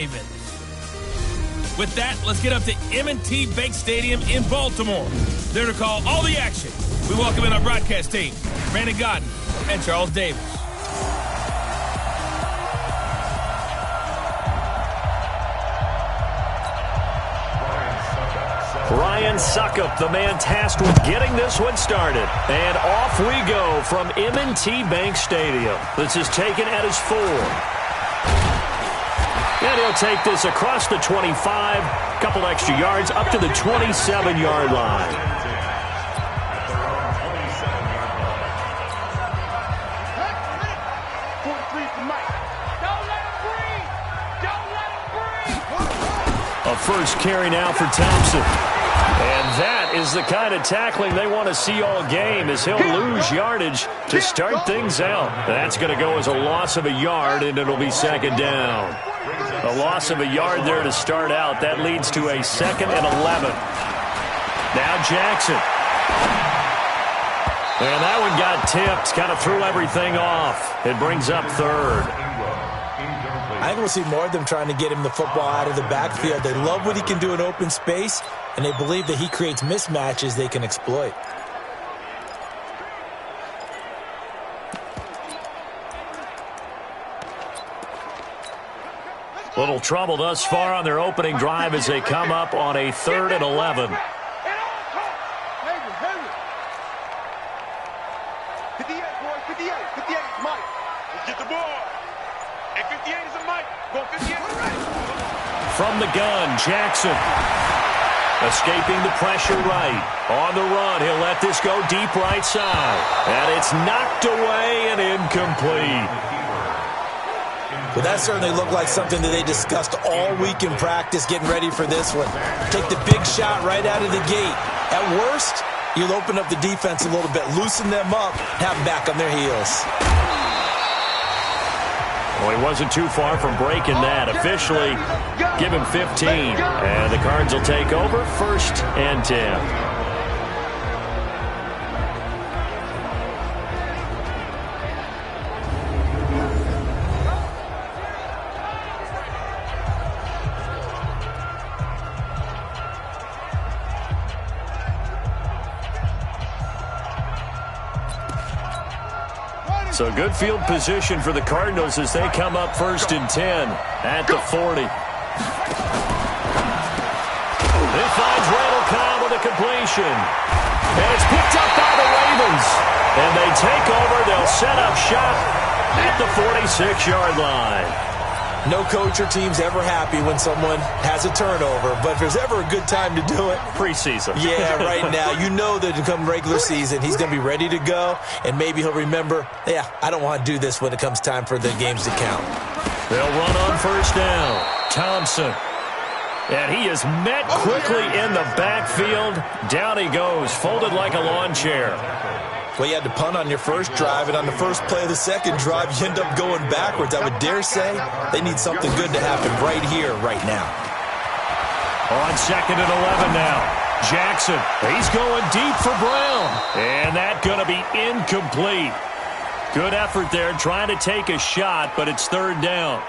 Davis. With that, let's get up to M&T Bank Stadium in Baltimore. There to call all the action. We welcome in our broadcast team, Brandon Godden and Charles Davis. Ryan Suckup, the man tasked with getting this one started. And off we go from M&T Bank Stadium. This is taken at his 4. And he'll take this across the 25, couple extra yards up to the 27-yard line. A first carry now for Thompson. And that is the kind of tackling they want to see all game, as he'll lose yardage to start things out. That's going to go as a loss of a yard, and it'll be second down. A loss of a yard there to start out. That leads to a 2nd and 11. Now Jackson. And that one got tipped, kind of threw everything off. It brings up 3rd. I think we'll see more of them trying to get him the football out of the backfield. They love what he can do in open space, and they believe that he creates mismatches they can exploit. Little trouble thus far on their opening drive as they come up on a 3rd and 11. From the gun, Jackson. Escaping the pressure right. On the run, he'll let this go deep right side. And it's knocked away and incomplete. Well, that certainly looked like something that they discussed all week in practice, getting ready for this one. Take the big shot right out of the gate. At worst, you'll open up the defense a little bit, loosen them up, have them back on their heels. Well, he wasn't too far from breaking that. Officially, give him 15. And the Cards will take over, 1st and 10. So good field position for the Cardinals as they come up 1st and 10 at the 40. He finds Randall Cobb with a completion. And it's picked up by the Ravens. And they take over. They'll set up shop at the 46-yard line. No coach or team's ever happy when someone has a turnover, but if there's ever a good time to do it, preseason. Yeah, right now. You know that to come regular season, he's going to be ready to go, and maybe he'll remember, yeah, I don't want to do this when it comes time for the games to count. They'll run on 1st down. Thompson. And he is met quickly in the backfield. Down he goes, folded like a lawn chair. Well, you had to punt on your first drive, and on the first play of the second drive, you end up going backwards. I would dare say they need something good to happen right here, right now. On 2nd and 11 now. Jackson, he's going deep for Brown. And that's going to be incomplete. Good effort there, trying to take a shot, but it's 3rd down.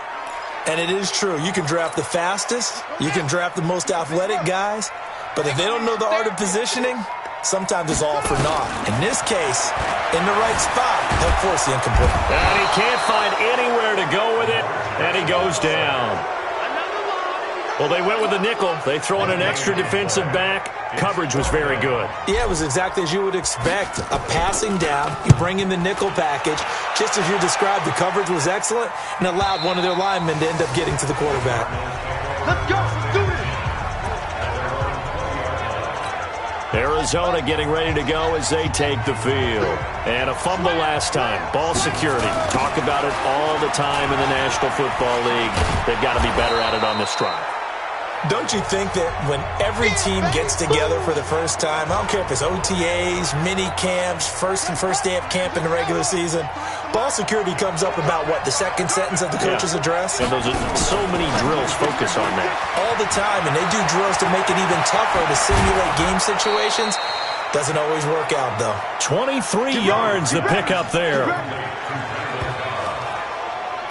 And it is true. You can draft the fastest. You can draft the most athletic guys. But if they don't know the art of positioning, sometimes it's all for naught. In this case, in the right spot, they'll force the incomplete. And he can't find anywhere to go with it, and he goes down. Well, they went with a nickel. They throw in an extra defensive back. Coverage was very good. Yeah, it was exactly as you would expect. A passing down, you bring in the nickel package. Just as you described, the coverage was excellent and allowed one of their linemen to end up getting to the quarterback. Let's go. Let's do this. Arizona getting ready to go as they take the field. And a fumble last time. Ball security. Talk about it all the time in the National Football League. They've got to be better at it on this drive. Don't you think that when every team gets together for the first time, I don't care if it's OTAs, mini camps, first day of camp in the regular season, ball security comes up about, what, the second sentence of the coach's address? And those are so many drills focus on that. All the time, and they do drills to make it even tougher to simulate game situations. Doesn't always work out, though. 23 yards the pickup there.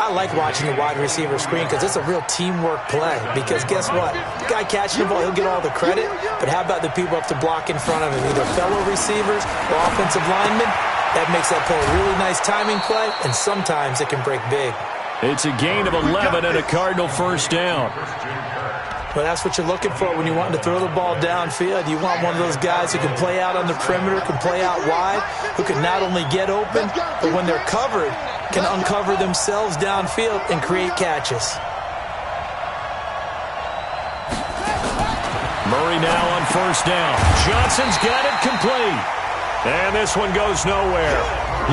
I I like watching the wide receiver screen because it's a real teamwork play. Because guess what? The guy catching the ball, he'll get all the credit. But how about the people up to block in front of him, either fellow receivers or offensive linemen? That makes that play a really nice timing play, and sometimes it can break big. It's a gain of 11 and a Cardinal first down. Well, that's what you're looking for when you want to throw the ball downfield. You want one of those guys who can play out on the perimeter, can play out wide, who can not only get open, but when they're covered, can uncover themselves downfield and create catches. Murray now on first down. Johnson's got it complete. And this one goes nowhere.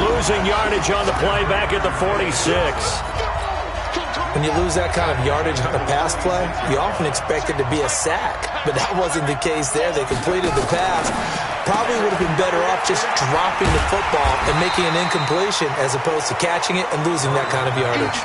Losing yardage on the play back at the 46. When you lose that kind of yardage on a pass play, you often expect it to be a sack. But that wasn't the case there. They completed the pass. Probably would have been better off just dropping the football and making an incompletion as opposed to catching it and losing that kind of yardage.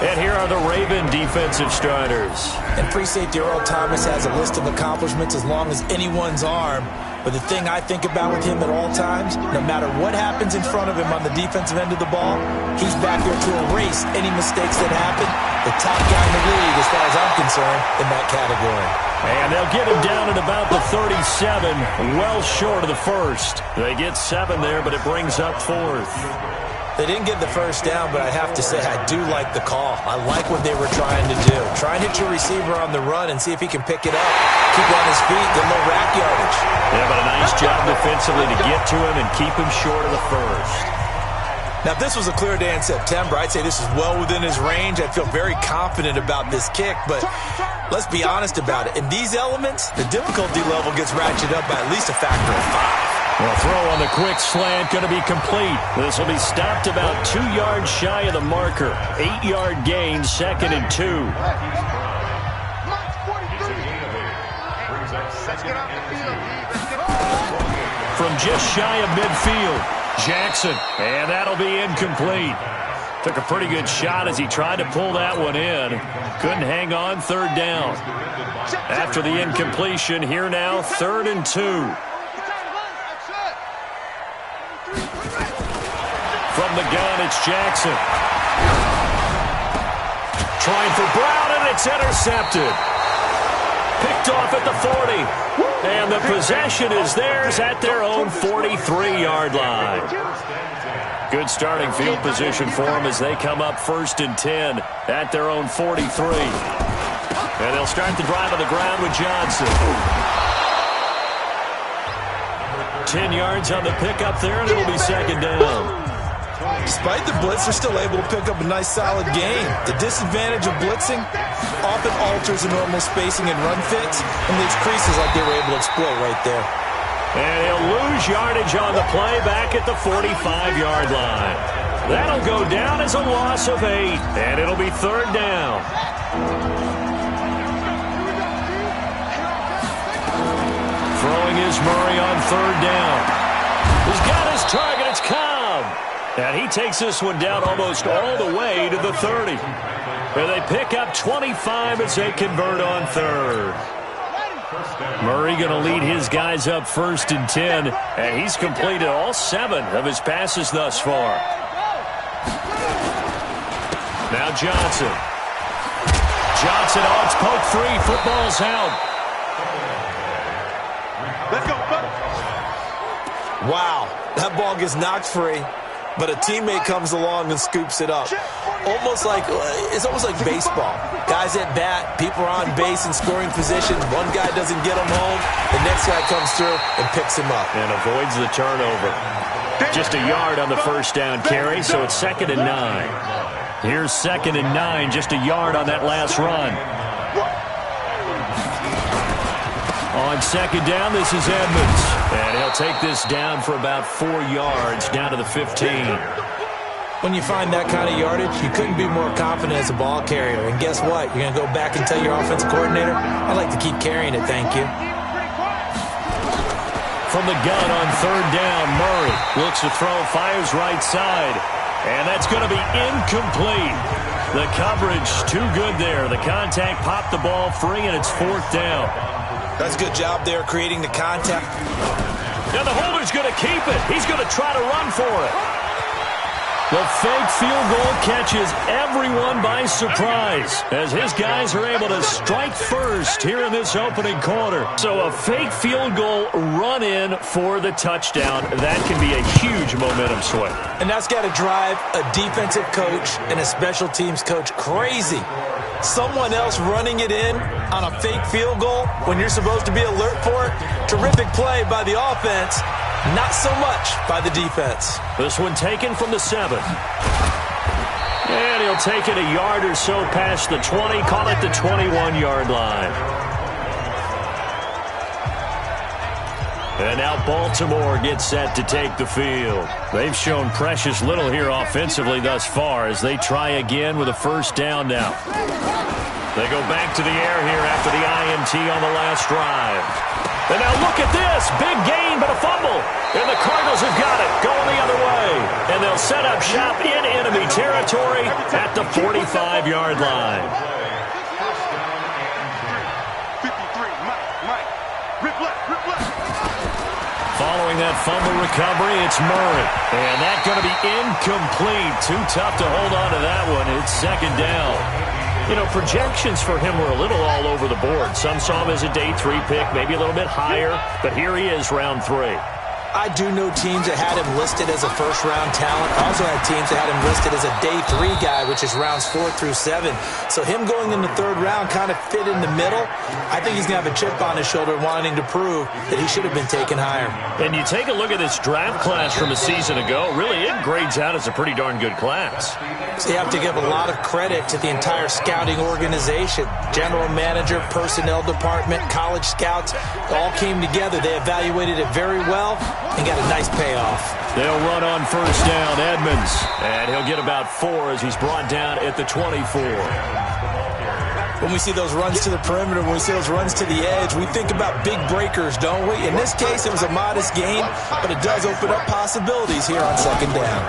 And here are the Raven defensive starters. And free safety Earl Thomas has a list of accomplishments as long as anyone's arm. But the thing I think about with him at all times, no matter what happens in front of him on the defensive end of the ball, he's back there to erase any mistakes that happen. The top guy in the league, as far as I'm concerned, in that category. And they'll get him down at about the 37, well short of the first. They get 7 there, but it brings up 4th. They didn't get the first down, but I have to say I do like the call. I like what they were trying to do. Try and hit your receiver on the run and see if he can pick it up. Keep on his feet, get a little rack yardage. Yeah, but a nice job defensively to get to him and keep him short of the first. Now, if this was a clear day in September, I'd say this is well within his range. I feel very confident about this kick, but let's be honest about it. In these elements, the difficulty level gets ratcheted up by at least a factor of 5. Well, throw on the quick slant going to be complete. This will be stopped about 2 yards shy of the marker. 8-yard gain, 2nd and 2. From just shy of midfield, Jackson, and that'll be incomplete. Took a pretty good shot as he tried to pull that one in. Couldn't hang on, 3rd down. After the incompletion, here now, 3rd and 2. From the gun, it's Jackson. Trying for Brown, and it's intercepted. Picked off at the 40. And the possession is theirs at their own 43-yard line. Good starting field position for them as they come up 1st and 10 at their own 43. And they'll start the drive on the ground with Johnson. 10 yards on the pickup there, and it'll be 2nd down. Despite the blitz, they're still able to pick up a nice, solid gain. The disadvantage of blitzing often alters the normal spacing and run fits and leaves creases like they were able to exploit right there. And he'll lose yardage on the play back at the 45-yard line. That'll go down as a loss of 8, and it'll be 3rd down. Throwing is Murray on 3rd down. He's got his target. It's Cobb. And he takes this one down almost all the way to the 30. Where they pick up 25 as they convert on 3rd. Murray going to lead his guys up 1st and 10. And he's completed all 7 of his passes thus far. Now Johnson. Johnson on its poke 3. Football's out. Let's go, brother. Wow, that ball gets knocked free. But a teammate comes along and scoops it up. It's almost like baseball. Guys at bat, people are on base in scoring position. One guy doesn't get him home. The next guy comes through and picks him up. And avoids the turnover. Just a yard on the first down carry, so it's 2nd and 9. Here's 2nd and 9, just a yard on that last run. On 2nd down, this is Edmonds. And he'll take this down for about 4 yards, down to the 15. When you find that kind of yardage, you couldn't be more confident as a ball carrier. And guess what? You're going to go back and tell your offensive coordinator, I'd like to keep carrying it, thank you. From the gun on 3rd down, Murray looks to throw, fires right side. And that's going to be incomplete. The coverage too good there. The contact popped the ball free, and it's 4th down. That's a good job there creating the contact. Now the holder's going to keep it. He's going to try to run for it. The fake field goal catches everyone by surprise as his guys are able to strike first here in this opening quarter. So a fake field goal run in for the touchdown. That can be a huge momentum swing. And that's got to drive a defensive coach and a special teams coach crazy. Someone else running it in on a fake field goal when you're supposed to be alert for it. Terrific play by the offense. Not so much by the defense. This one taken from the 7. And he'll take it a yard or so past the 20, call it the 21-yard line. And now Baltimore gets set to take the field. They've shown precious little here offensively thus far as they try again with a first down now. They go back to the air here after the INT on the last drive. And now look at this. Big gain, but a fumble. And the Cardinals have got it, going the other way. And they'll set up shop in enemy territory at the 45-yard line. 53, Mike. Rip left. Following that fumble recovery, it's Murray. And that's going to be incomplete. Too tough to hold on to that one. It's second down. You know, projections for him were a little all over the board. Some saw him as a day 3 pick, maybe a little bit higher. But here he is, round 3. I do know teams that had him listed as a first-round talent. I also had teams that had him listed as a day 3 guy, which is rounds 4 through 7. So him going in the 3rd round kind of fit in the middle. I think he's going to have a chip on his shoulder wanting to prove that he should have been taken higher. And you take a look at this draft class from a season ago, really it grades out as a pretty darn good class. So you have to give a lot of credit to the entire scouting organization. General manager, personnel department, college scouts, all came together. They evaluated it very well and got a nice payoff. They'll run on first down, Edmonds. And he'll get about 4 as he's brought down at the 24. When we see those runs to the perimeter, when we see those runs to the edge, we think about big breakers, don't we? In this case, it was a modest gain, but it does open up possibilities here on second down.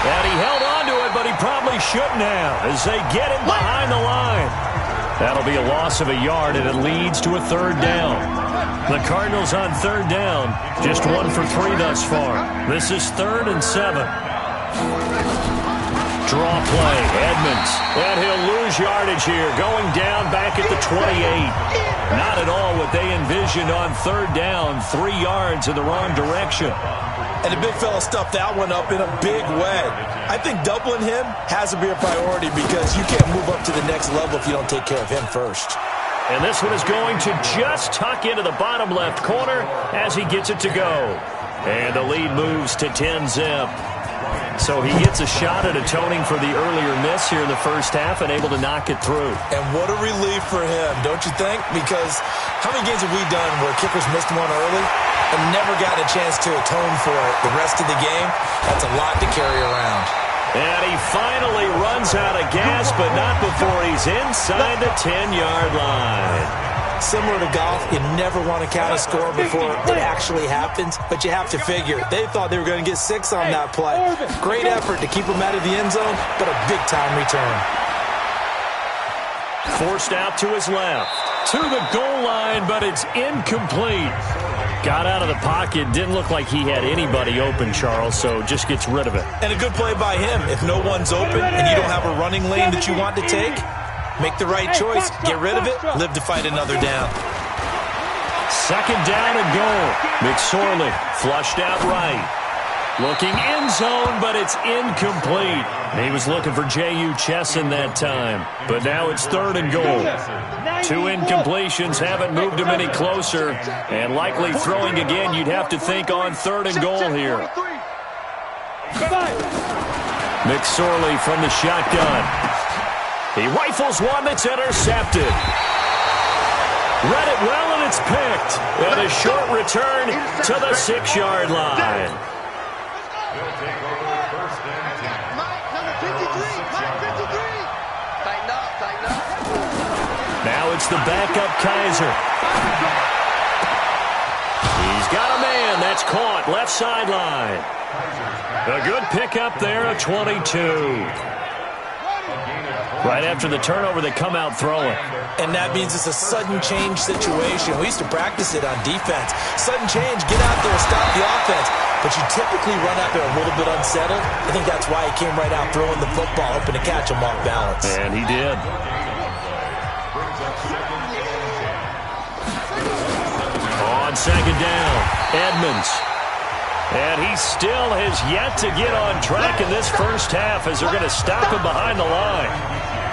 And he held on to it, but he probably shouldn't have as they get him behind the line. That'll be a loss of a yard, and it leads to a 3rd down. The Cardinals on 3rd down, just 1 for 3 thus far. This is 3rd and 7. Draw play, Edmonds. And he'll lose yardage here, going down back at the 28. Not at all what they envisioned on 3rd down, 3 yards in the wrong direction. And the big fella stuffed that one up in a big way. I think doubling him has to be a priority because you can't move up to the next level if you don't take care of him first. And this one is going to just tuck into the bottom left corner as he gets it to go. And the lead moves to 10-zip. So he gets a shot at atoning for the earlier miss here in the first half and able to knock it through. And what a relief for him, don't you think? Because how many games have we done where kickers missed one early and never got a chance to atone for it the rest of the game? That's a lot to carry around. And he finally runs out of gas, but not before he's inside the 10-yard line. Similar to golf, you never want to count a score before it actually happens, but you have to figure. They thought they were going to get 6 on that play. Great effort to keep them out of the end zone, but a big-time return. Forced out to his left. To the goal line, but it's incomplete. Got out of the pocket. Didn't look like he had anybody open, Charles, so just gets rid of it. And a good play by him. If no one's open and you don't have a running lane that you want to take, make the right choice. Get rid of it. Live to fight another down. Second down and goal. McSorley flushed out right. Looking end zone, but it's incomplete. He was looking for J.U. Chesson that time. But now it's 3rd and goal. 2 incompletions haven't moved him any closer. And likely throwing again, you'd have to think on 3rd and goal here. McSorley from the shotgun. He rifles one that's intercepted. Read it well, and it's picked. And a short return to the 6-yard line. Now it's the backup Kaiser. He's got a man. That's caught. Left sideline. A good pickup there, a 22. Right after the turnover, they come out throwing. And that means it's a sudden change situation. We used to practice it on defense. Sudden change, get out there, stop the offense. But you typically run out there a little bit unsettled. I think that's why he came right out throwing the football, hoping to catch him off balance. And he did. On second down, Edmonds. And he still has yet to get on track in this first half as they're going to stop him behind the line.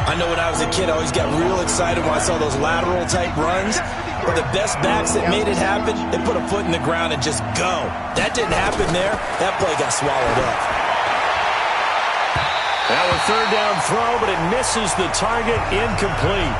I know when I was a kid, I always got real excited when I saw those lateral-type runs. But the best backs that made it happen, they put a foot in the ground and just go. That didn't happen there. That play got swallowed up. Now a third down throw, but it misses the target, incomplete.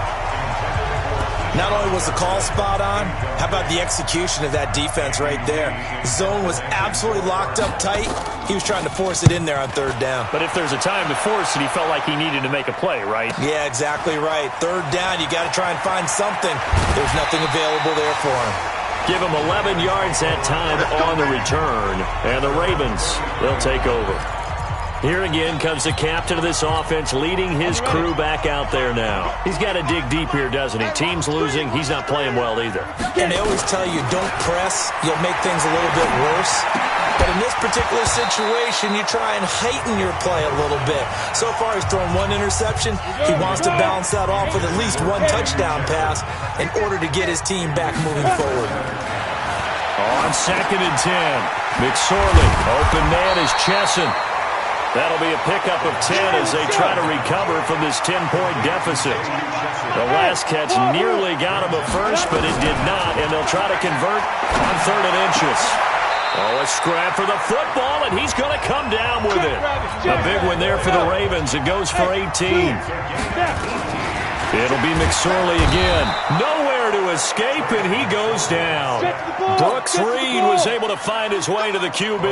Not only was the call spot on, how about the execution of that defense right there? Zone was absolutely locked up tight. He was trying to force it in there on third down. But if there's a time to force it, he felt like he needed to make a play, right? Yeah, exactly right. Third down, you got to try and find something. There's nothing available there for him. Give him 11 yards that time on the return. And the Ravens, they'll take over. Here again comes the captain of this offense, leading his crew back out there now. He's got to dig deep here, doesn't he? Team's losing. He's not playing well either. And they always tell you, don't press. You'll make things a little bit worse. But in this particular situation, you try and heighten your play a little bit. So far, he's thrown one interception. He wants to balance that off with at least one touchdown pass in order to get his team back moving forward. On second and 10, McSorley, open man is Chesson. That'll be a pickup of 10 as they try to recover from this 10-point deficit. The last catch nearly got him a first, but it did not, and they'll try to convert on third and inches. Oh, a scrap for the football, and he's going to come down with it. A big one there for the Ravens. It goes for 18. It'll be McSorley again. Nowhere to escape, and he goes down. Brooks Reed was able to find his way to the QB.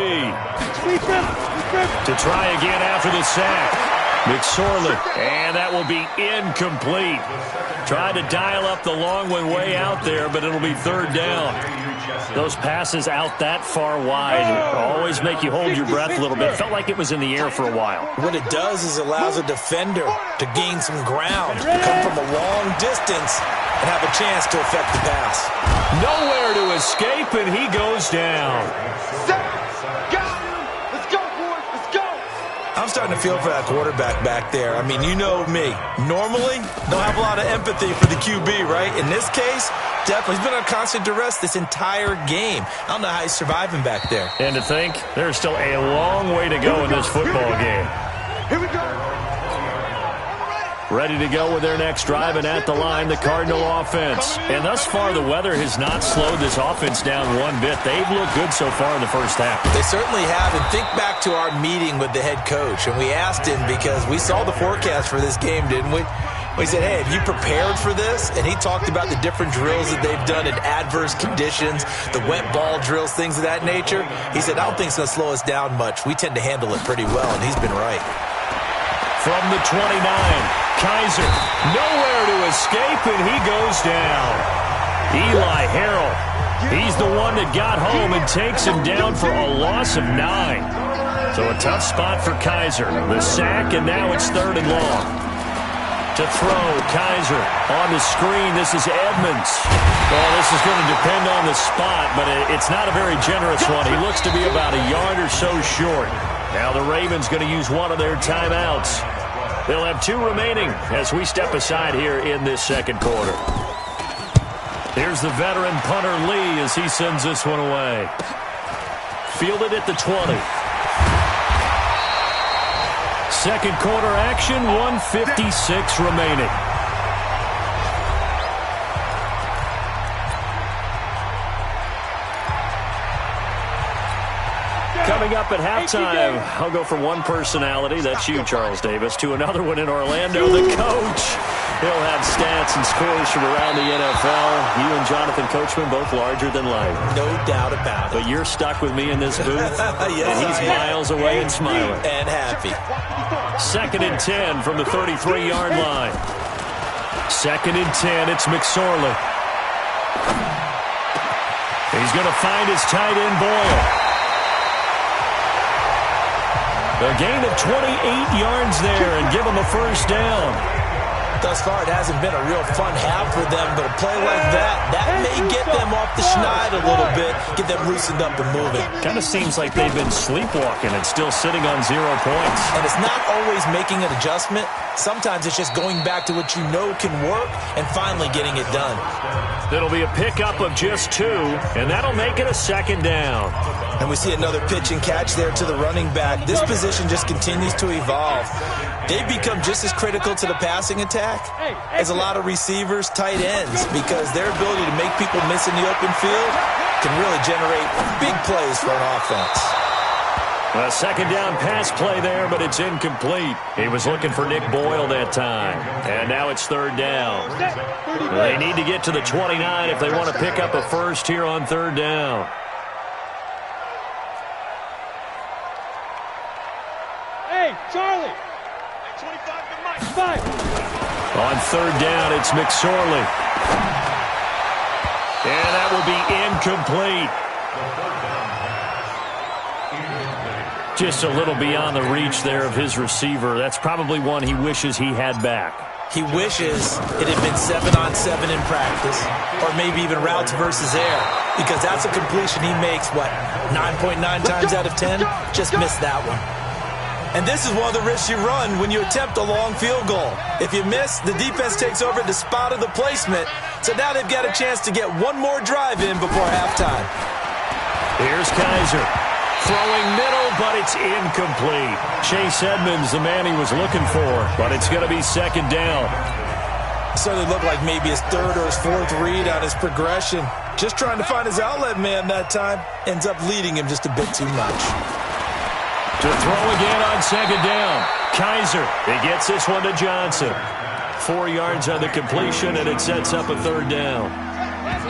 To try again after the sack. McSorley, and that will be incomplete. Tried to dial up the long one way out there, but it'll be third down. Those passes out that far wide always make you hold your breath a little bit. Felt like it was in the air for a while. What it does is allows a defender to gain some ground, come from a long distance, and have a chance to affect the pass. Nowhere to escape, and he goes down. I'm starting to feel for that quarterback back there. I mean, you know me. Normally, don't have a lot of empathy for the QB, right? In this case, definitely. He's been on constant duress this entire game. I don't know how he's surviving back there. And to think, there's still a long way to go in this football game. Here we go. Ready to go with their next drive, and at the line, the Cardinal offense. And thus far, the weather has not slowed this offense down one bit. They've looked good so far in the first half. They certainly have. And think back to our meeting with the head coach, and we asked him because we saw the forecast for this game, didn't we? We said, hey, have you prepared for this? And he talked about the different drills that they've done in adverse conditions, the wet ball drills, things of that nature. He said, I don't think it's going to slow us down much. We tend to handle it pretty well, and he's been right. From the 29, Kaiser, nowhere to escape, and he goes down. Eli Harrell, he's the one that got home and takes him down for a loss of 9. So a tough spot for Kaiser. The sack, and now it's third and long. To throw, Kaiser on the screen. This is Edmonds. Well, this is going to depend on the spot, but it's not a very generous one. He looks to be about a yard or so short. Now the Ravens going to use one of their timeouts. They'll have 2 remaining as we step aside here in this second quarter. Here's the veteran punter Lee as he sends this one away. Fielded at the 20. Second quarter action, 1:56 remaining. Coming up at halftime, I'll go from one personality, that's you, Charles Davis, to another one in Orlando, the coach. He'll have stats and scores from around the NFL. You and Jonathan Coachman, both larger than life. No doubt about it. But you're stuck with me in this booth, Yes, and he's miles away and smiling. And happy. Second and 10 from the 33-yard line. Second and 10, it's McSorley. He's going to find his tight end, Boyle. A gain of 28 yards there and give them a first down. Thus far, it hasn't been a real fun half for them, but a play like that may get them off the schneid a little bit, get them loosened up and moving. Kind of seems like they've been sleepwalking and still sitting on 0 points. And it's not always making an adjustment. Sometimes it's just going back to what you know can work and finally getting it done. It'll be a pickup of just 2, and that'll make it a second down. And we see another pitch and catch there to the running back. This position just continues to evolve. They've become just as critical to the passing attack as a lot of receivers, tight ends, because their ability to make people miss in the open field can really generate big plays for an offense. A second down pass play there, but it's incomplete. He was looking for Nick Boyle that time. And now it's third down. They need to get to the 29 if they want to pick up a first here on third down. Hey, Charlie. 25 to Mike. 5. On third down, it's McSorley. And that will be incomplete. Just a little beyond the reach there of his receiver. That's probably one he wishes he had back. He wishes it had been 7-on-7 in practice, or maybe even routes versus air, because that's a completion he makes, 9.9 times out of 10? Just missed that one. And this is one of the risks you run when you attempt a long field goal. If you miss, the defense takes over at the spot of the placement, so now they've got a chance to get one more drive in before halftime. Here's Kaiser. Throwing middle, but it's incomplete. Chase Edmonds, the man he was looking for, but it's going to be second down. Certainly looked like maybe his third or his fourth read on his progression. Just trying to find his outlet man that time. Ends up leading him just a bit too much. To throw again on second down. Kaiser, he gets this one to Johnson. 4 yards on the completion, and it sets up a third down.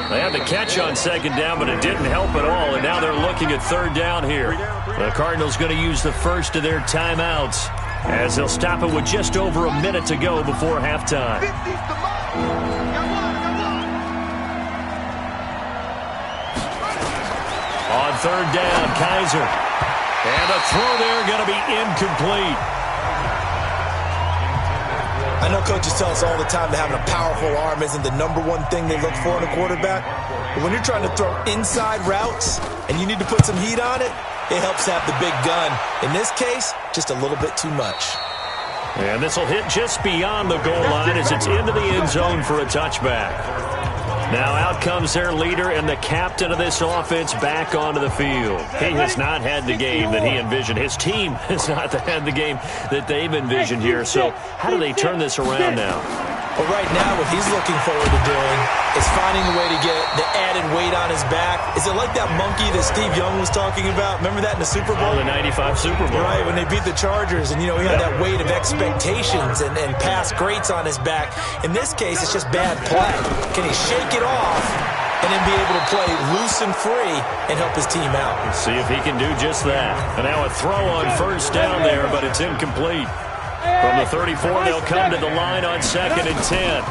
They had the catch on second down, but it didn't help at all, and now they're looking at third down here. The Cardinals going to use the first of their timeouts as they'll stop it with just over a minute to go before halftime. On third down, Kaiser. And a throw there going to be incomplete. I know coaches tell us all the time that having a powerful arm isn't the number one thing they look for in a quarterback. But when you're trying to throw inside routes and you need to put some heat on it, it helps have the big gun. In this case, just a little bit too much. And this will hit just beyond the goal line as it's into the end zone for a touchback. Now out comes their leader and the captain of this offense back onto the field. He has not had the game that he envisioned. His team has not had the game that they've envisioned here. So how do they turn this around now? Well, right now, what he's looking forward to doing is finding a way to get the added weight on his back. Is it like that monkey that Steve Young was talking about? Remember that in the Super Bowl? Oh, the 95 Super Bowl. Right, when they beat the Chargers, and, he had that weight of expectations and past greats on his back. In this case, it's just bad play. Can he shake it off and then be able to play loose and free and help his team out? Let's see if he can do just that. And now a throw on first down there, but it's incomplete. From the 34, they'll come to the line on 2nd and 10.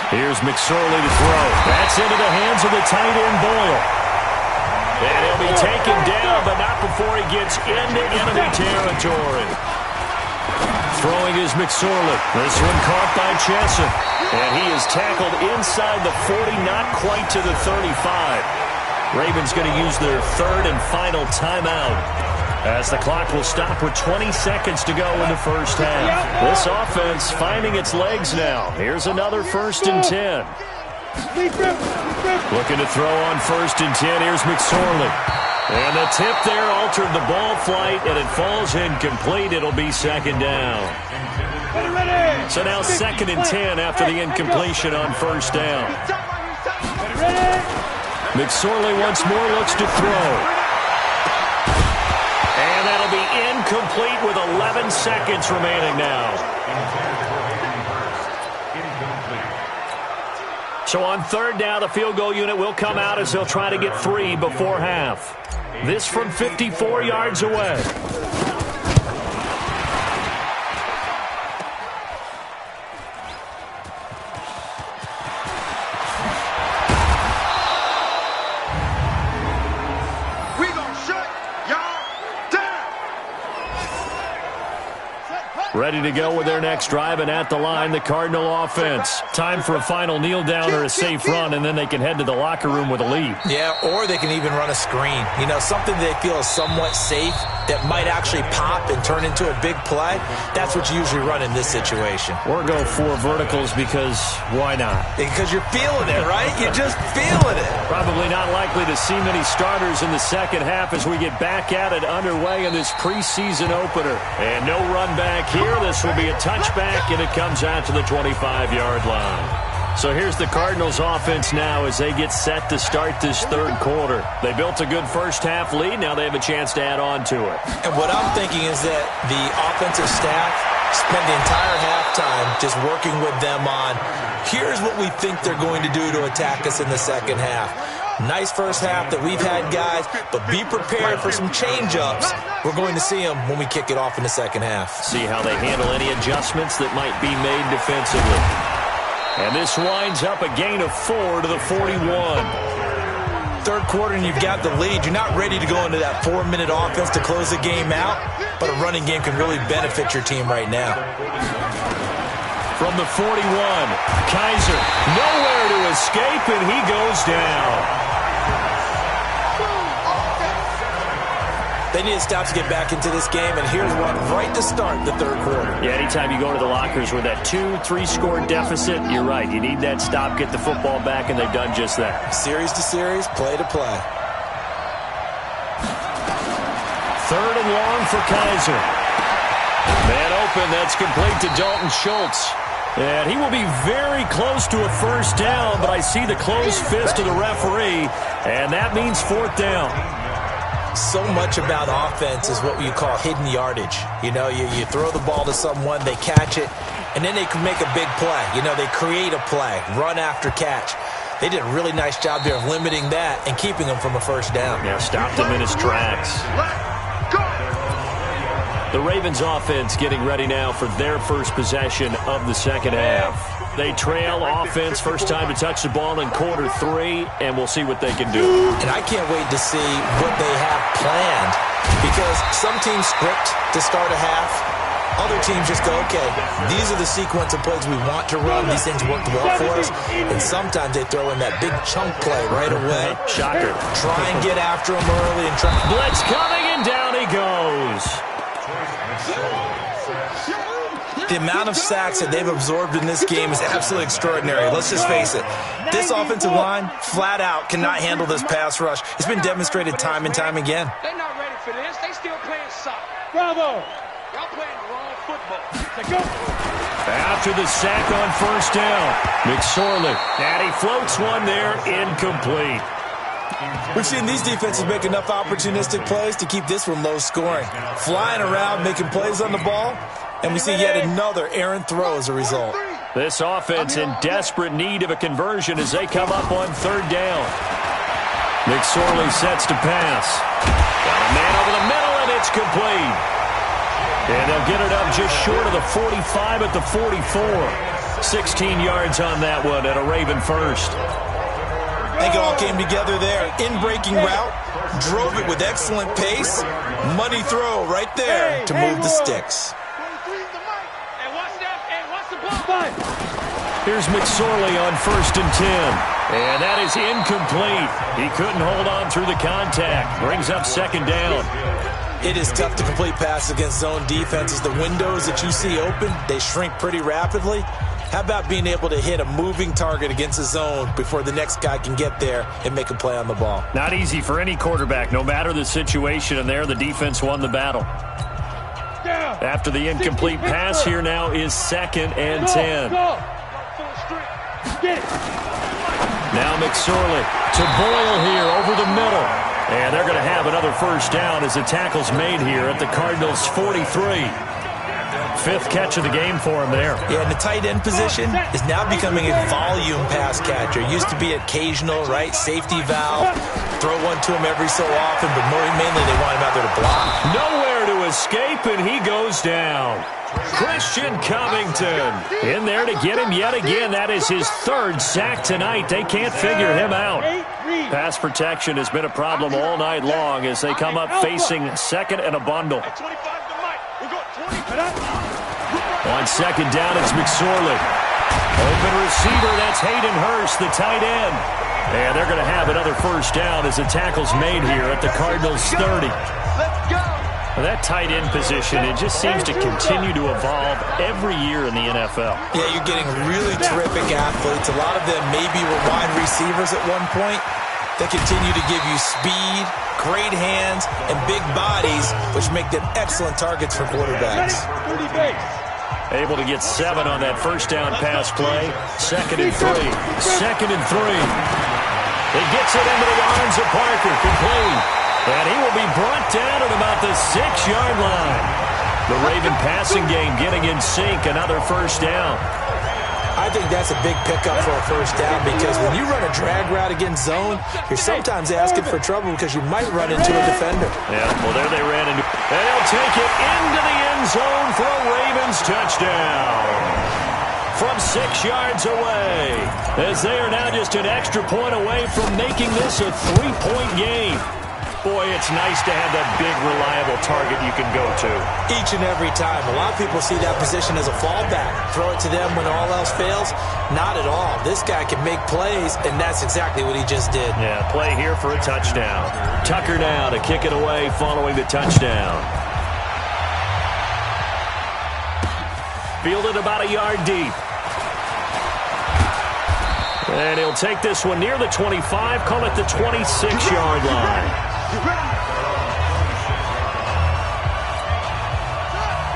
Here's McSorley to throw. That's into the hands of the tight end, Boyle. And he'll be taken down, but not before he gets into enemy territory. Throwing is McSorley. This one caught by Chesson. And he is tackled inside the 40, not quite to the 35. Ravens going to use their third and final timeout, as the clock will stop with 20 seconds to go in the first half. This offense finding its legs now. Here's another 1st and 10. Looking to throw on 1st and 10. Here's McSorley. And the tip there altered the ball flight, and it falls incomplete. It'll be second down. So now 2nd and 10 after the incompletion on 1st down. McSorley once more looks to throw. And that'll be incomplete with 11 seconds remaining now. So on third down, the field goal unit will come out as they'll try to get 3 before half. This from 54 yards away. ready to go with their next drive, and at the line, the Cardinal offense. Time for a final kneel down or a safe run, and then they can head to the locker room with a lead. Yeah, or they can even run a screen. You know, something they feel is somewhat safe that might actually pop and turn into a big play. That's what you usually run in this situation. Or go 4 verticals because why not? Because you're feeling it, right? You're just feeling it. Probably not likely to see many starters in the second half as we get back at it underway in this preseason opener. And no run back here. This will be a touchback, and it comes out to the 25-yard line. So here's the Cardinals offense now as they get set to start this third quarter. They built a good first half lead. Now they have a chance to add on to it. And what I'm thinking is that the offensive staff spend the entire halftime just working with them on, here's what we think they're going to do to attack us in the second half. Nice first half that we've had, guys, but be prepared for some change-ups. We're going to see them when we kick it off in the second half. See how they handle any adjustments that might be made defensively. And this winds up a gain of 4 to the 41. Third quarter and you've got the lead. You're not ready to go into that 4-minute offense to close the game out, but a running game can really benefit your team right now. From the 41, Kaiser nowhere to escape, and he goes down. They need to stop to get back into this game, and here's one right to start the third quarter. Yeah, anytime you go to the lockers with that 2-3 score deficit, you're right. You need that stop, get the football back, and they've done just that. Series to series, play to play. Third and long for Kaiser. Man open, that's complete to Dalton Schultz. And he will be very close to a first down, but I see the closed fist of the referee, and that means fourth down. So much about offense is what you call hidden yardage. You know, you throw the ball to someone, they catch it, and then they can make a big play. You know, they create a play, run after catch. They did a really nice job there of limiting that and keeping him from a first down. Yeah, stopped him in his tracks. The Ravens offense getting ready now for their first possession of the second half. They trail offense, first time to touch the ball in quarter 3, and we'll see what they can do. And I can't wait to see what they have planned, because some teams script to start a half. Other teams just go, okay, these are the sequence of plays we want to run. These things worked well for us. And sometimes they throw in that big chunk play right away. Shocker. Try and get after them early. And try. Blitz coming, and down he goes. The amount of sacks that they've absorbed in this game is absolutely extraordinary. Let's just face it. This offensive line, flat out, cannot handle this pass rush. It's been demonstrated time and time again. They're not ready for this. They still playing soccer. Bravo. Y'all playing the wrong football. Go. After the sack on first down, McSorley. And he floats one there, incomplete. We've seen these defenses make enough opportunistic plays to keep this one low scoring. Flying around, making plays on the ball. And we see yet another errant throw as a result. This offense in desperate need of a conversion as they come up on third down. McSorley sets to pass. Got a man over the middle, and it's complete. And they'll get it up just short of the 45 at the 44. 16 yards on that one and a Raven first. I think it all came together there. In-breaking route, drove it with excellent pace. Money throw right there to move the sticks. Here's McSorley on 1st and 10. And that is incomplete. He couldn't hold on through the contact. Brings up second down. It is tough to complete passes against zone defenses. The windows that you see open, they shrink pretty rapidly. How about being able to hit a moving target against a zone before the next guy can get there and make a play on the ball? Not easy for any quarterback, no matter the situation. And there, the defense won the battle. After the incomplete pass, here now is 2nd and 10. Now McSorley to Boyle here over the middle. And they're going to have another first down as the tackle's made here at the Cardinals' 43. 5th catch of the game for him there. Yeah, and the tight end position is now becoming a volume pass catcher. It used to be occasional, right? Safety valve. Throw one to him every so often, but mainly they want him out there to block. Nowhere to escape, and he goes down. Christian Covington in there to get him yet again. That is his 3rd sack tonight. They can't figure him out. Pass protection has been a problem all night long as they come up facing 2nd and a bundle. On second down, it's McSorley. Open receiver, that's Hayden Hurst, the tight end. And they're going to have another first down as the tackle's made here at the Cardinals' 30. Well, that tight end position, it just seems to continue to evolve every year in the NFL. Yeah, you're getting really terrific athletes. A lot of them maybe were wide receivers at one point. They continue to give you speed, great hands, and big bodies, which make them excellent targets for quarterbacks. Able to get 7 on that first down pass play. Second and 3. He gets it into the arms of Parker, complete. And he will be brought down at about the 6-yard line. The Raven passing game getting in sync, another first down. I think that's a big pickup for a first down because when you run a drag route against zone, you're sometimes asking for trouble because you might run into a defender. Yeah, well, there they ran into. And they'll take it into the end zone for a Ravens touchdown. From 6 yards away, as they are now just an extra point away from making this a 3-point game. Boy, it's nice to have that big, reliable target you can go to. Each and every time. A lot of people see that position as a fallback. Throw it to them when all else fails. Not at all. This guy can make plays, and that's exactly what he just did. Yeah, play here for a touchdown. Tucker now to kick it away following the touchdown. Fielded about a yard deep. And he'll take this one near the 25, call it the 26-yard line.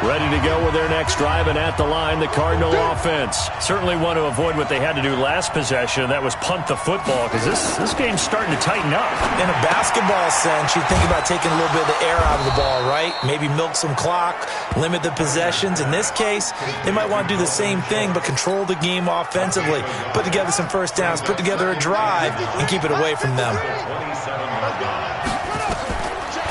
Ready to go with their next drive, and at the line, the Cardinal offense. Certainly want to avoid what they had to do last possession, that was punt the football, because this game's starting to tighten up. In a basketball sense, you think about taking a little bit of the air out of the ball, right? Maybe milk some clock, limit the possessions. In this case, they might want to do the same thing, but control the game offensively. Put together some first downs, put together a drive, and keep it away from them.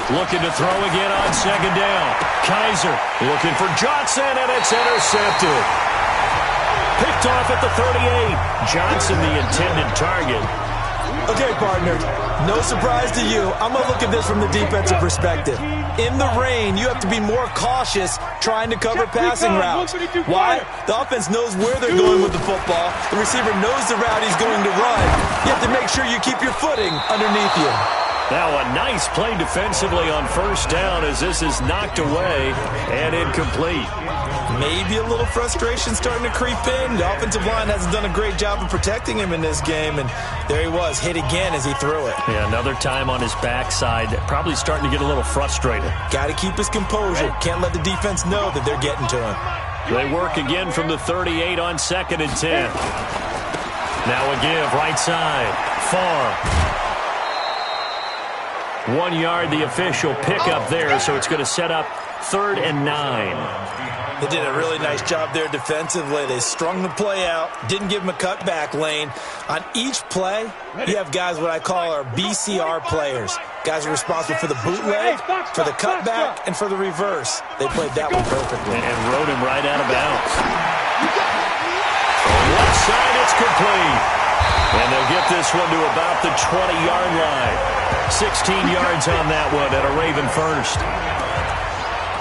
Looking to throw again on second down. Kaiser looking for Johnson, and it's intercepted. Picked off at the 38. Johnson, the intended target. Okay, partner, no surprise to you. I'm going to look at this from the defensive perspective. In the rain, you have to be more cautious trying to cover passing routes. Why? The offense knows where they're going with the football. The receiver knows the route he's going to run. You have to make sure you keep your footing underneath you. Now a nice play defensively on first down as this is knocked away and incomplete. Maybe a little frustration starting to creep in. The offensive line hasn't done a great job of protecting him in this game, and there he was, hit again as he threw it. Yeah, another time on his backside, probably starting to get a little frustrated. Got to keep his composure. Can't let the defense know that they're getting to him. They work again from the 38 on second and 10. Now a give, right side, far. 1 yard, the official pickup there, so it's going to set up 3rd and 9. They did a really nice job there defensively. They strung the play out, didn't give him a cutback lane. On each play, you have guys what I call our BCR players. Guys are responsible for the bootleg, for the cutback, and for the reverse. They played that one perfectly. And rode him right out of bounds. From left side, it's complete. And they'll get this one to about the 20-yard line. 16 yards on that one at a Raven first.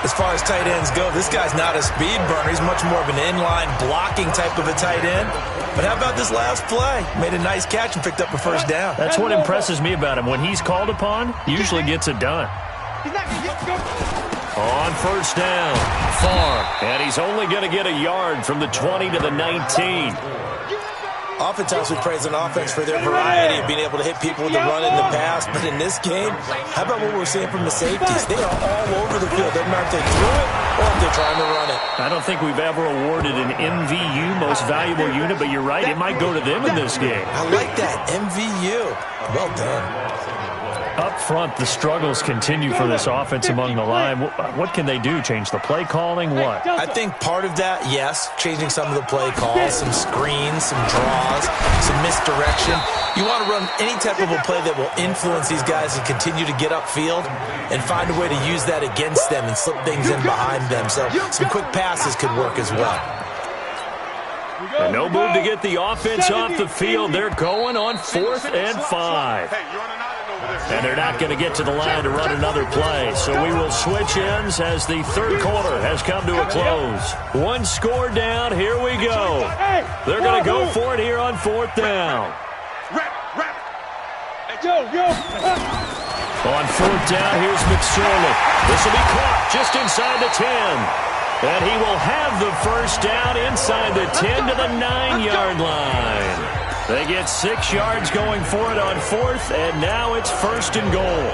As far as tight ends go, this guy's not a speed burner. He's much more of an inline blocking type of a tight end. But how about this last play? Made a nice catch and picked up a first down. That's what impresses me about him. When he's called upon, usually gets it done. On first down, far. And he's only going to get a yard from the 20 to the 19. Oftentimes we praise an offense for their variety of being able to hit people with the run in the pass. But in this game, how about what we're seeing from the safeties? They are all over the field. Doesn't matter if they threw it or if they're trying to run it. I don't think we've ever awarded an MVU, most valuable unit, but you're right, it might go to them in this game. I like that, MVU. Well done. Up front, the struggles continue for this offense among the line. What can they do? Change the play calling? What? I think part of that, yes, changing some of the play calls, some screens, some draws, some misdirection. You want to run any type of a play that will influence these guys and continue to get upfield and find a way to use that against them and slip things in behind them. So some quick passes could work as well. And no move to get the offense off the field. They're going on 4th and 5. And they're not going to get to the line to run another play. So we will switch ends as the third quarter has come to a close. One score down. Here we go. They're going to go for it here on 4th down. On 4th down, here's McSorley. This will be caught just inside the 10. And he will have the first down inside the 10 to the 9-yard line. They get 6 yards going for it on 4th, and now it's 1st and goal.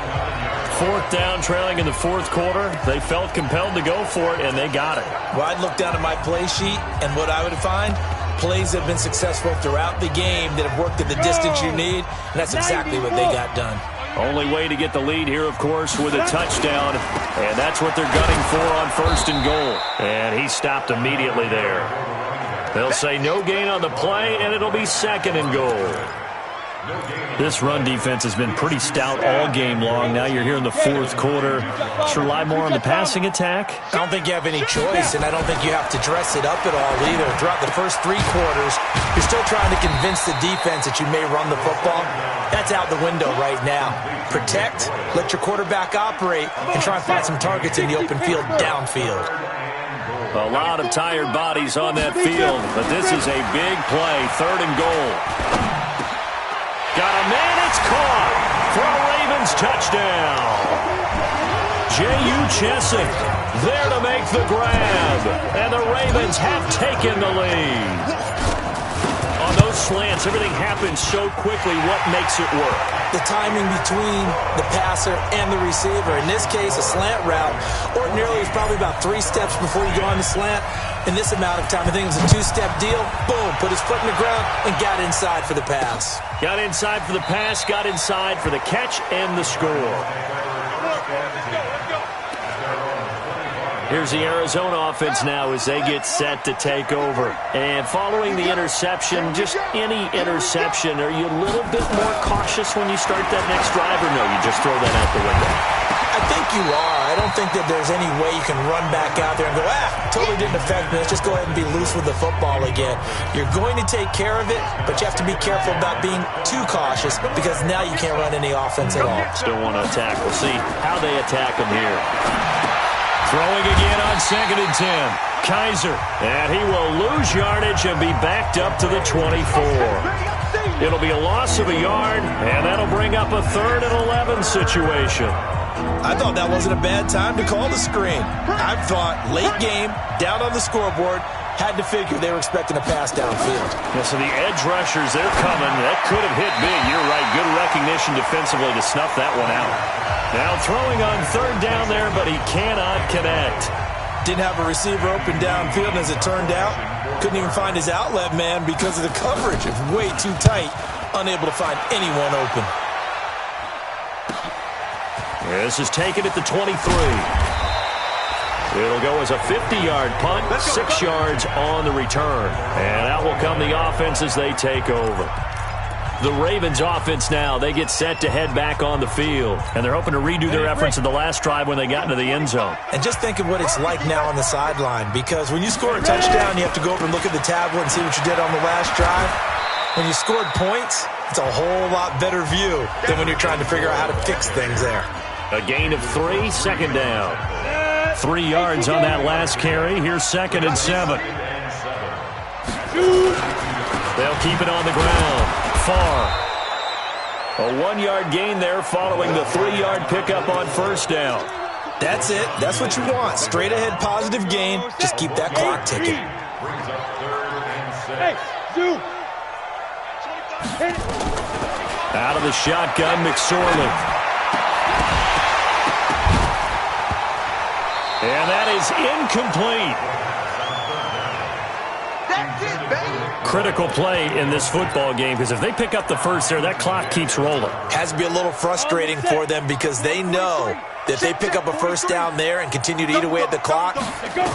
4th down, trailing in the 4th quarter. They felt compelled to go for it, and they got it. Well, I'd look down at my play sheet, and what I would find, plays that have been successful throughout the game that have worked at the distance you need, and that's exactly what they got done. Only way to get the lead here, of course, with a touchdown, and that's what they're gunning for on 1st and goal. And he stopped immediately there. They'll say no gain on the play, and it'll be 2nd and goal. This run defense has been pretty stout all game long. Now you're here in the 4th quarter. Should rely more on the passing attack? I don't think you have any choice, and I don't think you have to dress it up at all either. Throughout the first 3 quarters, you're still trying to convince the defense that you may run the football. That's out the window right now. Protect, let your quarterback operate, and try and find some targets in the open field downfield. A lot of tired bodies on that field, but this is a big play. 3rd and goal. Got a man, it's caught for a Ravens touchdown. J.U. Chesson there to make the grab, and the Ravens have taken the lead. On those slants, everything happens so quickly. What makes it work? The timing between the passer and the receiver. In this case, a slant route. Ordinarily, it's probably about 3 steps before you go on the slant. In this amount of time, I think it was a 2-step deal. Boom, put his foot in the ground and got inside for the pass. Got inside for the pass, got inside for the catch and the score. Here's the Arizona offense now as they get set to take over. And following the interception, just any interception, are you a little bit more cautious when you start that next drive, or no, you just throw that out the window? I think you are. I don't think that there's any way you can run back out there and go, totally didn't affect me. Let's just go ahead and be loose with the football again. You're going to take care of it, but you have to be careful about being too cautious because now you can't run any offense at all. Still want to attack. We'll see how they attack them here. Throwing again on 2nd and 10. Kaiser, and he will lose yardage and be backed up to the 24. It'll be a loss of a yard, and that'll bring up a 3rd and 11 situation. I thought that wasn't a bad time to call the screen. I thought late game, down on the scoreboard, had to figure they were expecting a pass downfield. Yeah, so the edge rushers, they're coming. That could have hit big. You're right. Good recognition defensively to snuff that one out. Now throwing on 3rd down there, but he cannot connect. Didn't have a receiver open downfield, and as it turned out, couldn't even find his outlet man because of the coverage. It's way too tight, unable to find anyone open. This is taken at the 23. It'll go as a 50-yard punt, 6 yards on the return. And out will come the offense as they take over. The Ravens offense now, they get set to head back on the field. And they're hoping to redo their efforts in the last drive when they got into the end zone. And just think of what it's like now on the sideline. Because when you score a touchdown, you have to go over and look at the tablet and see what you did on the last drive. When you scored points, it's a whole lot better view than when you're trying to figure out how to fix things there. A gain of 3, 2nd down. 3 yards on that last carry. Here's 2nd and 7. They'll keep it on the ground. Far. A 1-yard gain there following the 3-yard pickup on 1st down. That's it. That's what you want. Straight ahead positive gain. Just keep that clock ticking. Out of the shotgun, McSorley. And that is incomplete. That's it, baby. Critical play in this football game because if they pick up the first there, that clock keeps rolling. Has to be a little frustrating for them because they know If they pick up a first down there and continue to eat away at the clock,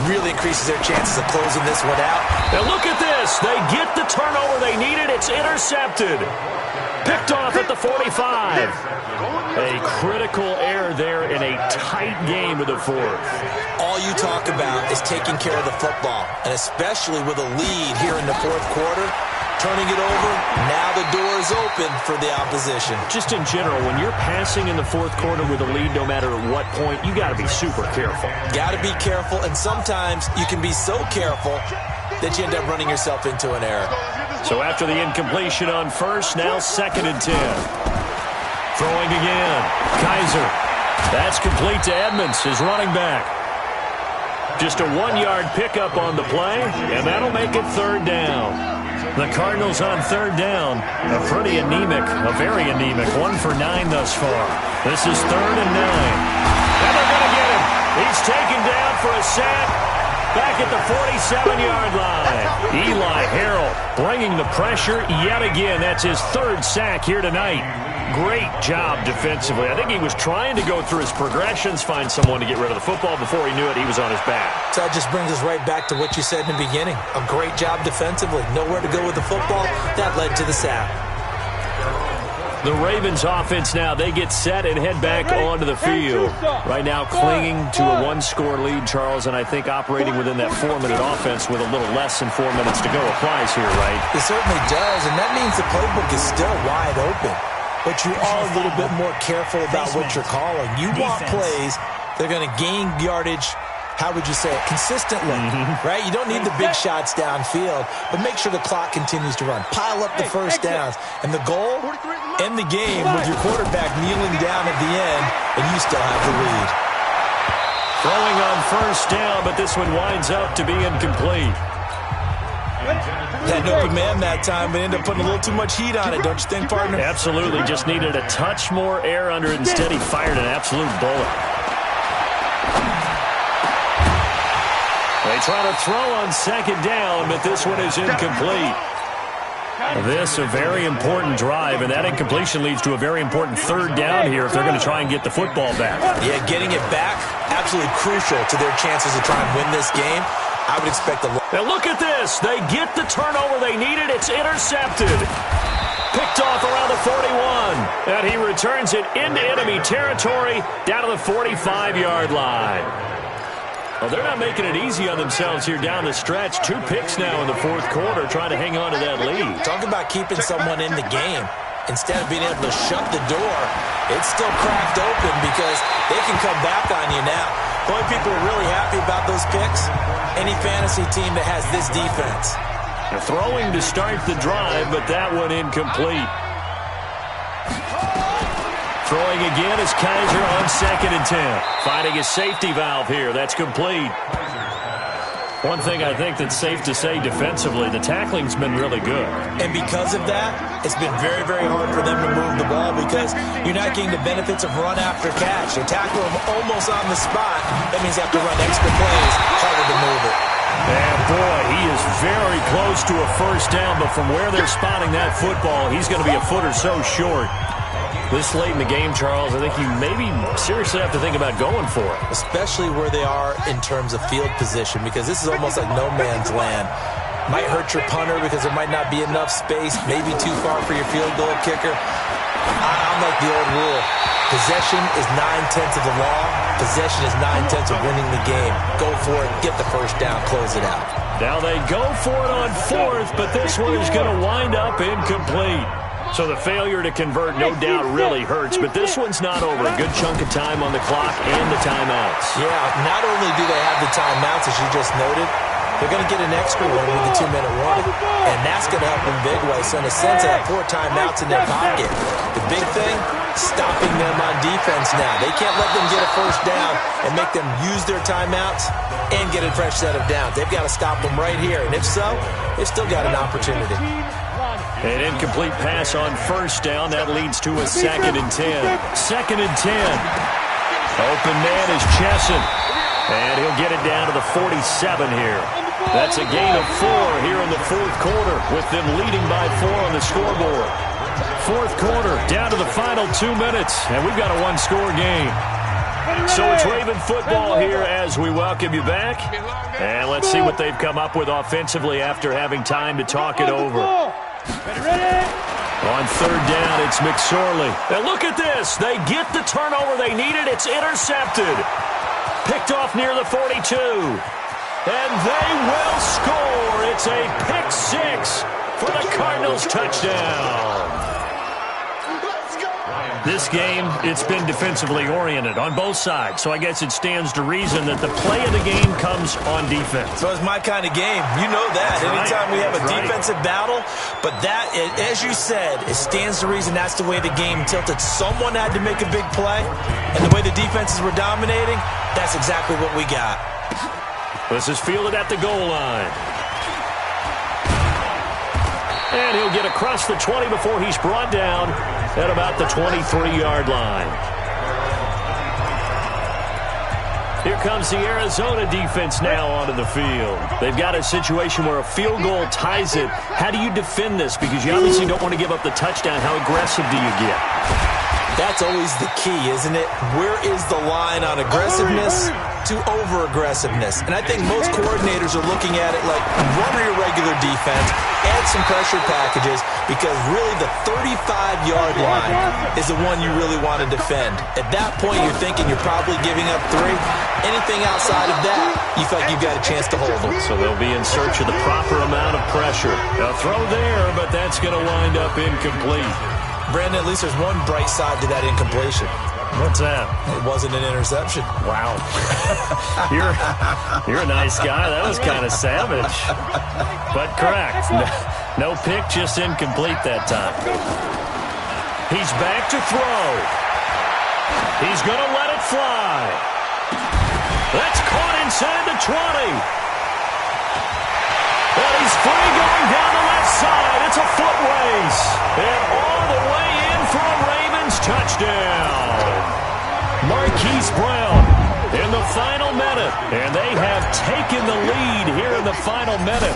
really increases their chances of closing this one out. And look at this. They get the turnover they needed. It's intercepted. Picked off at the 45. A critical error there in a tight game of the fourth. All you talk about is taking care of the football, and especially with a lead here in the fourth quarter, turning it over, now the door is open for the opposition. Just in general, when you're passing in the fourth quarter with a lead, no matter at what point, you got to be super careful. Got to be careful, and sometimes you can be so careful that you end up running yourself into an error. So after the incompletion on first, now 2nd and 10. Throwing again. Kaiser. That's complete to Edmonds, his running back. Just a 1-yard pickup on the play, and that'll make it 3rd down. The Cardinals on 3rd down. A pretty anemic, a very anemic 1 for 9 thus far. This is 3rd and 9. And they're going to get him. He's taken down for a sack. Back at the 47-yard line. Eli Harrell bringing the pressure yet again. That's his 3rd sack here tonight. Great job defensively. I think he was trying to go through his progressions, find someone to get rid of the football. Before he knew it, he was on his back. So that just brings us right back to what you said in the beginning. A great job defensively. Nowhere to go with the football. That led to the sack. The Ravens offense now, they get set and head back onto the field. Right now clinging to a 1-score lead, Charles, and I think operating within that 4-minute offense with a little less than 4 minutes to go applies here, right? It certainly does, and that means the playbook is still wide open. But you are a little bit more careful about what you're calling. You want plays that are going to gain yardage, how would you say it, consistently, right? You don't need the big shots downfield, but make sure the clock continues to run. Pile up the first downs. And the goal, end the game with your quarterback kneeling down at the end, and you still have the lead. Throwing on first down, but this one winds up to be incomplete. Had an open man that time, but ended up putting a little too much heat on it, don't you think, partner? Absolutely. Just needed a touch more air under it. Instead, he fired an absolute bullet. They try to throw on 2nd down, but this one is incomplete. This a very important drive, and that incompletion leads to a very important 3rd down here if they're going to try and get the football back. Yeah, getting it back, absolutely crucial to their chances to try and win this game. I would expect a lot. Now look at this. They get the turnover they needed. It's intercepted. Picked off around the 41. And he returns it into enemy territory down to the 45-yard line. Well, they're not making it easy on themselves here down the stretch. 2 picks now in the fourth quarter trying to hang on to that lead. Talk about keeping someone in the game. Instead of being able to shut the door, it's still cracked open because they can come back on you now. The only people who are really happy about those picks, any fantasy team that has this defense. They're throwing to start the drive, but that one incomplete. Throwing again is Kaiser on 2nd and 10. Finding a safety valve here. That's complete. One thing I think that's safe to say defensively, the tackling's been really good. And because of that, it's been very, very hard for them to move the ball because you're not getting the benefits of run after catch. They tackle them almost on the spot. That means they have to run extra plays, harder to move it. And boy, he is very close to a first down, but from where they're spotting that football, he's going to be a foot or so short. This late in the game, Charles, I think you maybe seriously have to think about going for it. Especially where they are in terms of field position, because this is almost like no man's land. Might hurt your punter because there might not be enough space, maybe too far for your field goal kicker. I'm like the old rule. Possession is 9/10 of the law. Possession is 9/10 of winning the game. Go for it, get the first down, close it out. Now they go for it on 4th, but this one is going to wind up incomplete. So the failure to convert, no doubt, really hurts. But this one's not over. A good chunk of time on the clock and the timeouts. Yeah, not only do they have the timeouts, as you just noted, they're going to get an extra one with the 2-minute warning. And that's going to help in big way. So in a sense, they have 4 timeouts in their pocket. The big thing, stopping them on defense now. They can't let them get a first down and make them use their timeouts and get a fresh set of downs. They've got to stop them right here. And if so, they've still got an opportunity. An incomplete pass on first down. That leads to a 2nd and 10. 2nd and 10. Open man is Chesson. And he'll get it down to the 47 here. That's a gain of 4 here in the fourth quarter with them leading by 4 on the scoreboard. Fourth quarter, down to the final 2 minutes, and we've got a 1-score game. So it's Raven football here as we welcome you back. And let's see what they've come up with offensively after having time to talk it over. On third down, it's McSorley. And look at this. They get the turnover they needed. It's intercepted. Picked off near the 42. And they will score. It's a pick six for the Cardinals touchdown. This game, it's been defensively oriented on both sides, so I guess it stands to reason that the play of the game comes on defense. So it's my kind of game. You know that. Anytime we have a defensive battle, but that, as you said, it stands to reason that's the way the game tilted. Someone had to make a big play, and the way the defenses were dominating, that's exactly what we got. This is fielded at the goal line. And he'll get across the 20 before he's brought down at about the 23-yard line. Here comes the Arizona defense now onto the field. They've got a situation where a field goal ties it. How do you defend this? Because you obviously don't want to give up the touchdown. How aggressive do you get? That's always the key, isn't it? Where is the line on aggressiveness to over-aggressiveness? And I think most coordinators are looking at it like run your regular defense, add some pressure packages, because really the 35-yard line is the one you really want to defend. At that point, you're thinking you're probably giving up 3. Anything outside of that, you feel like you've got a chance to hold them. So they'll be in search of the proper amount of pressure. A throw there, but that's going to wind up incomplete. Brandon, at least there's one bright side to that incompletion. What's that? It wasn't an interception. Wow. You're a nice guy. That was kind of savage. But correct. No pick, just incomplete that time. He's back to throw. He's going to let it fly. That's caught inside the 20. And he's free going down the left side. It's a foot race. And all the way in for a Ravens touchdown. Marquise Brown in the final minute. And they have taken the lead here in the final minute.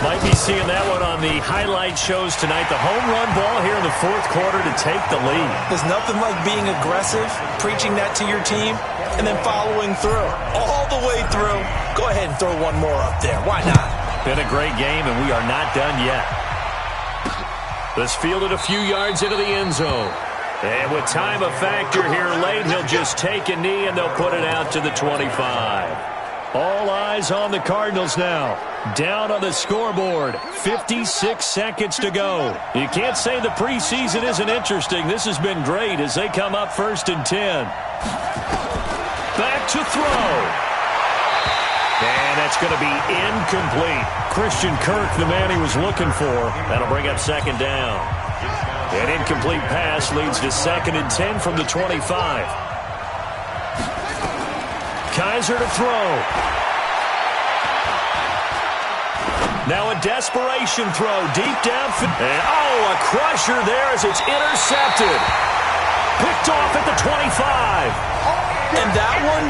Might be seeing that one on the highlight shows tonight. The home run ball here in the fourth quarter to take the lead. There's nothing like being aggressive, preaching that to your team, and then following through. All the way through. Go ahead and throw one more up there. Why not? Been a great game, and we are not done yet. This fielded a few yards into the end zone. And with time a factor here late, he'll just take a knee, and they'll put it out to the 25. All eyes on the Cardinals now. Down on the scoreboard. 56 seconds to go. You can't say the preseason isn't interesting. This has been great as they come up 1st and 10. Back to throw. And that's going to be incomplete. Christian Kirk, the man he was looking for. That'll bring up 2nd down. An incomplete pass leads to 2nd and 10 from the 25. Kaiser to throw. Now a desperation throw deep down. And a crusher there as it's intercepted. Picked off at the 25. And that one...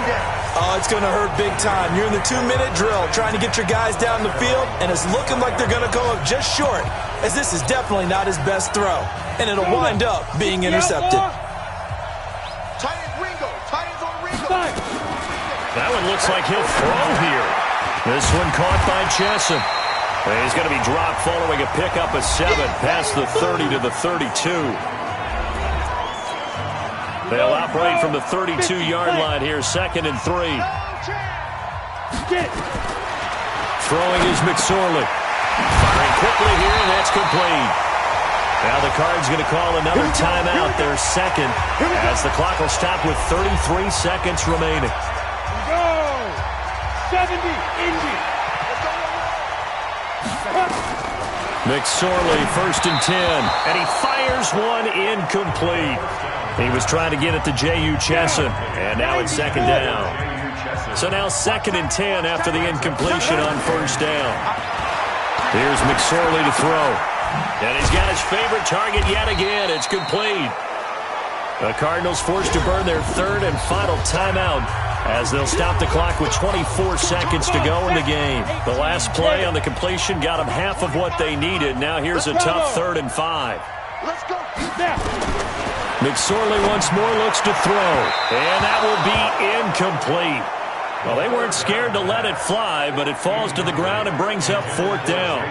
oh, it's going to hurt big time. You're in the 2-minute drill trying to get your guys down the field, and it's looking like they're going to go up just short, as this is definitely not his best throw, and it'll wind up being intercepted. That one looks like he'll throw here. This one caught by Chesson. He's going to be dropped following a pickup of 7 past the 30 to the 32. They'll operate from the 32-yard line here, 2nd and 3. Throwing is McSorley. Firing quickly here, and that's complete. Now the Cards going to call another timeout, their 2nd, as the clock will stop with 33 seconds remaining. Go! 70, Indy. McSorley, 1st and 10, and he fires one incomplete. He was trying to get it to J.U. Chesson, and now it's 2nd down. So now 2nd and 10 after the incompletion on 1st down. Here's McSorley to throw. And he's got his favorite target yet again. It's complete. The Cardinals forced to burn their 3rd and final timeout as they'll stop the clock with 24 seconds to go in the game. The last play on the completion got them half of what they needed. Now here's a tough 3rd and 5. Let's go. McSorley once more looks to throw, and that will be incomplete. Well, they weren't scared to let it fly, but it falls to the ground and brings up 4th down.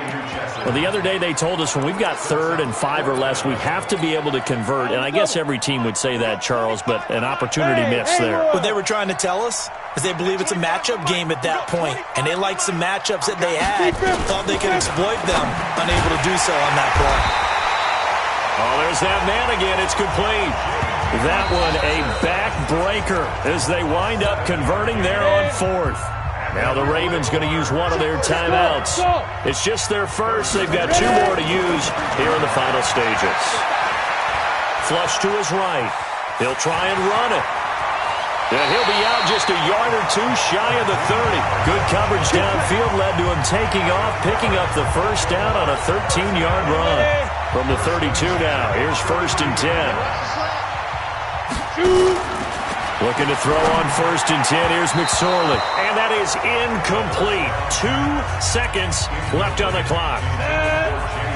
Well, the other day they told us when we've got 3rd and 5 or less, we have to be able to convert. And I guess every team would say that, Charles, but an opportunity missed there. What they were trying to tell us is they believe it's a matchup game at that point, and they liked some matchups that they had, thought they could exploit them, unable to do so on that play. Oh, there's that man again. It's complete. That one a backbreaker as they wind up converting there on 4th. Now the Ravens going to use one of their timeouts. It's just their first. They've got 2 more to use here in the final stages. Flush to his right. He'll try and run it. And he'll be out just a yard or 2 shy of the 30. Good coverage downfield led to him taking off, picking up the first down on a 13-yard run. From the 32 now, here's 1st and 10. Looking to throw on 1st and 10. Here's McSorley. And that is incomplete. 2 seconds left on the clock.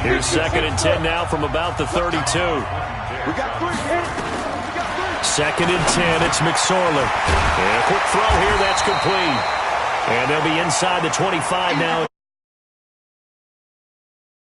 Here's 2nd and 10 now from about the 32. 2nd and 10. It's McSorley. And a quick throw here. That's complete. And they'll be inside the 25 now.